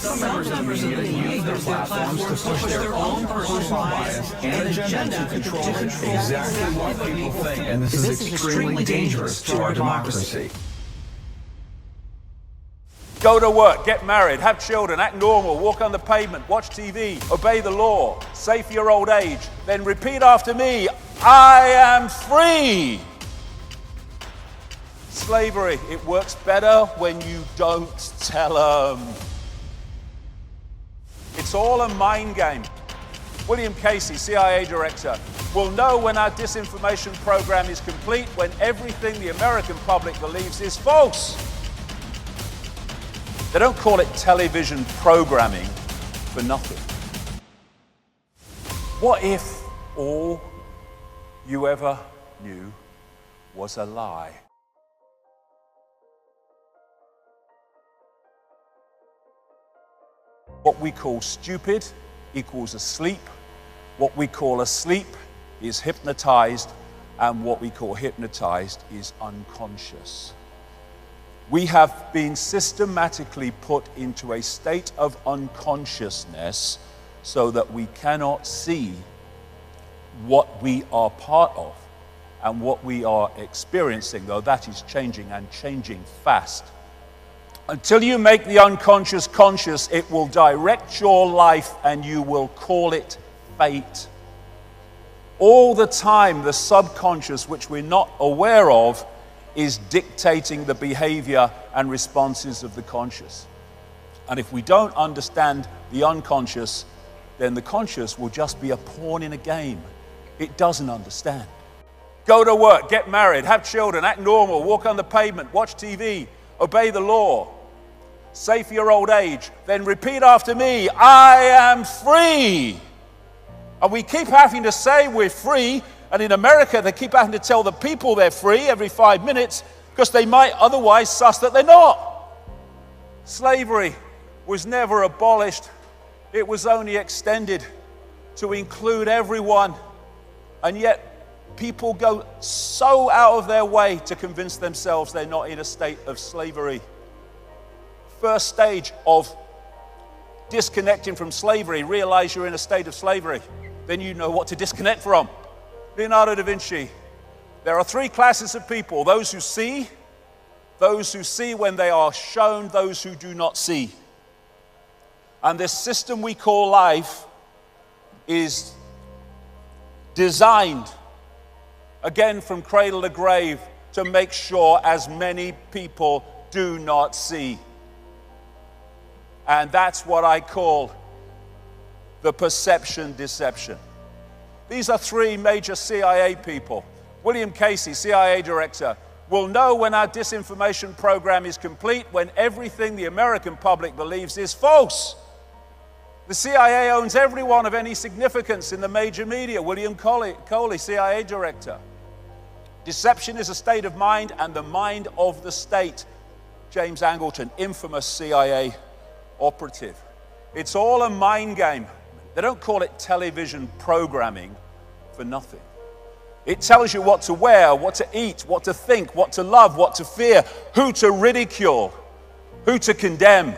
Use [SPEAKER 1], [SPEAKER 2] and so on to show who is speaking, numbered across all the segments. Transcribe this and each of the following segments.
[SPEAKER 1] Some members of the media use their platforms to push their own personal bias and agenda to control exactly what people think. And this is extremely dangerous to our democracy.
[SPEAKER 2] Go to work, get married, have children, act normal, walk on the pavement, watch TV, obey the law, save for your old age, then repeat after me, I am free. Slavery, it works better when you don't tell them. It's all a mind game. William Casey, CIA director, will know when our disinformation program is complete when everything the American public believes is false. They don't call it television programming for nothing. What if all you ever knew was a lie? What we call stupid equals asleep. What we call asleep is hypnotized, and what we call hypnotized is unconscious. We have been systematically put into a state of unconsciousness so that we cannot see what we are part of and what we are experiencing, though that is changing and changing fast. Until you make the unconscious conscious, it will direct your life and you will call it fate. All the time, the subconscious, which we're not aware of, is dictating the behavior and responses of the conscious. And if we don't understand the unconscious, then the conscious will just be a pawn in a game. It doesn't understand. Go to work, get married, have children, act normal, walk on the pavement, watch TV, obey the law, save for your old age, then repeat after me, I am free. And we keep having to say we're free, and in America they keep having to tell the people they're free every 5 minutes because they might otherwise suss that they're not. Slavery was never abolished. It was only extended to include everyone. And yet people go so out of their way to convince themselves they're not in a state of slavery. First stage of disconnecting from slavery, realize you're in a state of slavery. Then you know what to disconnect from. Leonardo da Vinci, there are three classes of people: those who see when they are shown, those who do not see. And this system we call life is designed, again from cradle to grave, to make sure as many people do not see. And that's what I call the perception deception. These are three major CIA people. William Casey, CIA director, will know when our disinformation program is complete when everything the American public believes is false. The CIA owns everyone of any significance in the major media. William Coley, CIA director. Deception is a state of mind and the mind of the state. James Angleton, infamous CIA operative. It's all a mind game. They don't call it television programming for nothing. It tells you what to wear, what to eat, what to think, what to love, what to fear, who to ridicule, who to condemn.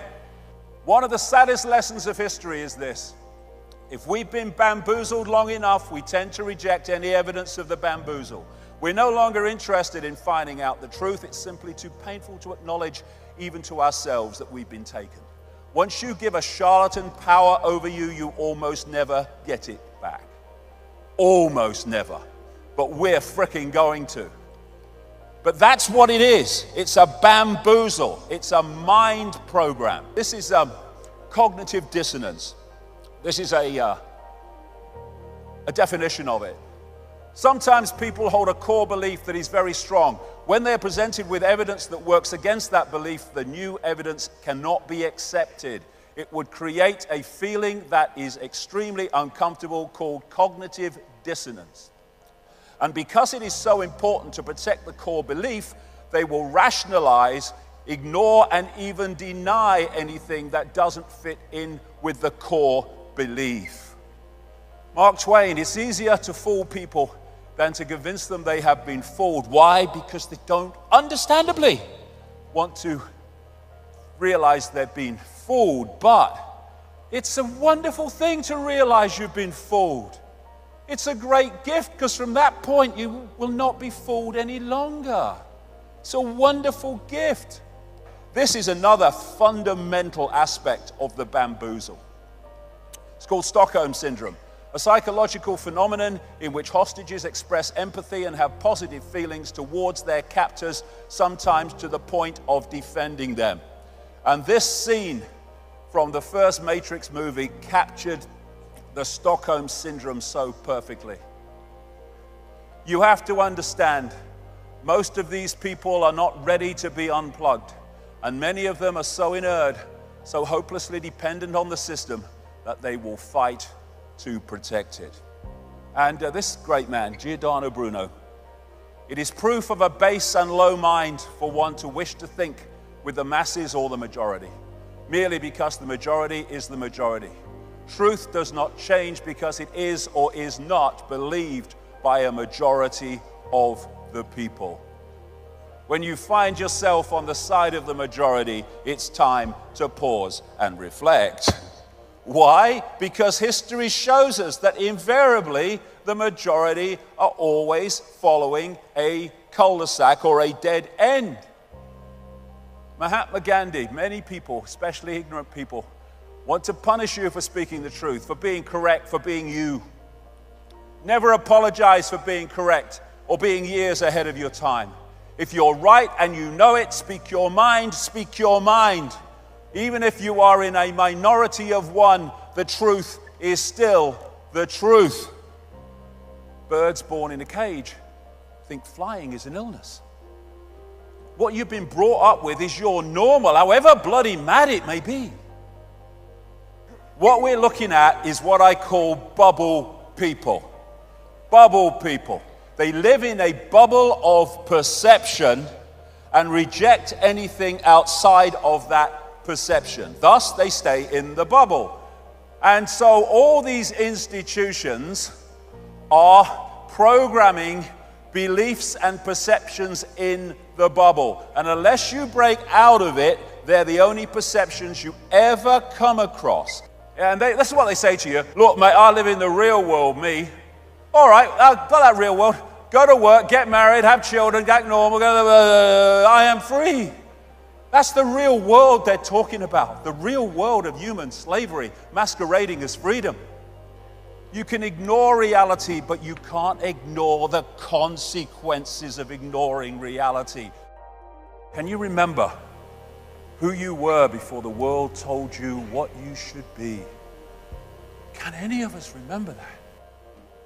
[SPEAKER 2] One of the saddest lessons of history is this: if we've been bamboozled long enough, we tend to reject any evidence of the bamboozle. We're no longer interested in finding out the truth. It's simply too painful to acknowledge, even to ourselves, that we've been taken. Once you give a charlatan power over you, you almost never get it back. Almost never. But we're fricking going to. But that's what it is. It's a bamboozle. It's a mind program. This is cognitive dissonance. This is a definition of it. Sometimes people hold a core belief that is very strong. When they're presented with evidence that works against that belief, the new evidence cannot be accepted. It would create a feeling that is extremely uncomfortable called cognitive dissonance. And because it is so important to protect the core belief, they will rationalize, ignore, and even deny anything that doesn't fit in with the core belief. Mark Twain, it's easier to fool people than to convince them they have been fooled. Why? Because they don't, understandably, want to realize they've been fooled, but it's a wonderful thing to realize you've been fooled. It's a great gift because from that point you will not be fooled any longer. It's a wonderful gift. This is another fundamental aspect of the bamboozle. It's called Stockholm Syndrome, a psychological phenomenon in which hostages express empathy and have positive feelings towards their captors, sometimes to the point of defending them. And this scene from the first Matrix movie captured the Stockholm Syndrome so perfectly. You have to understand, most of these people are not ready to be unplugged, and many of them are so inert, so hopelessly dependent on the system, that they will fight to protect it. And this great man, Giordano Bruno, it is proof of a base and low mind for one to wish to think with the masses or the majority, merely because the majority is the majority. Truth does not change because it is or is not believed by a majority of the people. When you find yourself on the side of the majority, it's time to pause and reflect. Why? Because history shows us that invariably the majority are always following a cul-de-sac or a dead end. Mahatma Gandhi, many people, especially ignorant people, want to punish you for speaking the truth, for being correct, for being you. Never apologize for being correct or being years ahead of your time. If you're right and you know it, speak your mind, speak your mind. Even if you are in a minority of one, the truth is still the truth. Birds born in a cage think flying is an illness. What you've been brought up with is your normal, however bloody mad it may be. What we're looking at is what I call bubble people. Bubble people. They live in a bubble of perception and reject anything outside of that perception. Thus, they stay in the bubble. And so all these institutions are programming beliefs and perceptions in the bubble. And unless you break out of it, they're the only perceptions you ever come across. And this is what they say to you. Look, mate, I live in the real world, me. All right, I've got that real world. Go to work, get married, have children, get normal. I am free. That's the real world they're talking about. The real world of human slavery masquerading as freedom. You can ignore reality, but you can't ignore the consequences of ignoring reality. Can you remember who you were before the world told you what you should be? Can any of us remember that?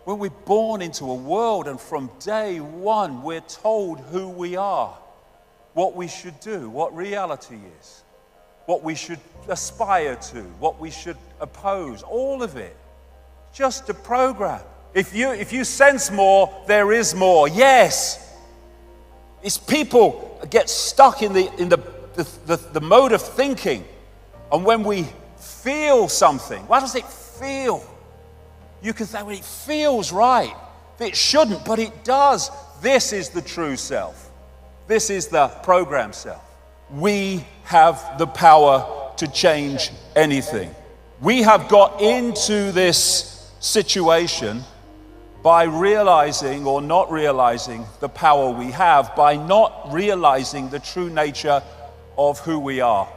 [SPEAKER 2] When we're born into a world and from day one we're told who we are, what we should do, what reality is, what we should aspire to, what we should oppose, all of it. Just a program. If you sense more, there is more. Yes. It's people get stuck in the mode of thinking. And when we feel something, what does it feel? You can say, well, it feels right. It shouldn't, but it does. This is the true self. This is the program self. We have the power to change anything. We have got into this situation by realizing or not realizing the power we have, by not realizing the true nature of who we are.